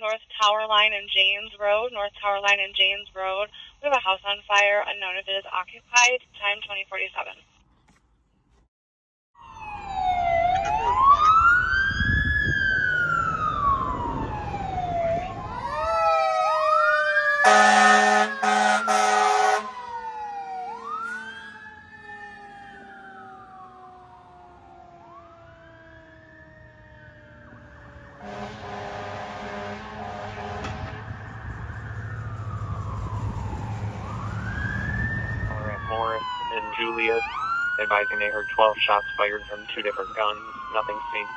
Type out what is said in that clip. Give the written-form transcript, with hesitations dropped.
North Tower Line and James Road. North Tower Line and James Road. We have a house on fire, unknown if it is occupied. Time 2047. Morris and Juliet, advising they heard 12 shots fired from 2 different guns. Nothing seen.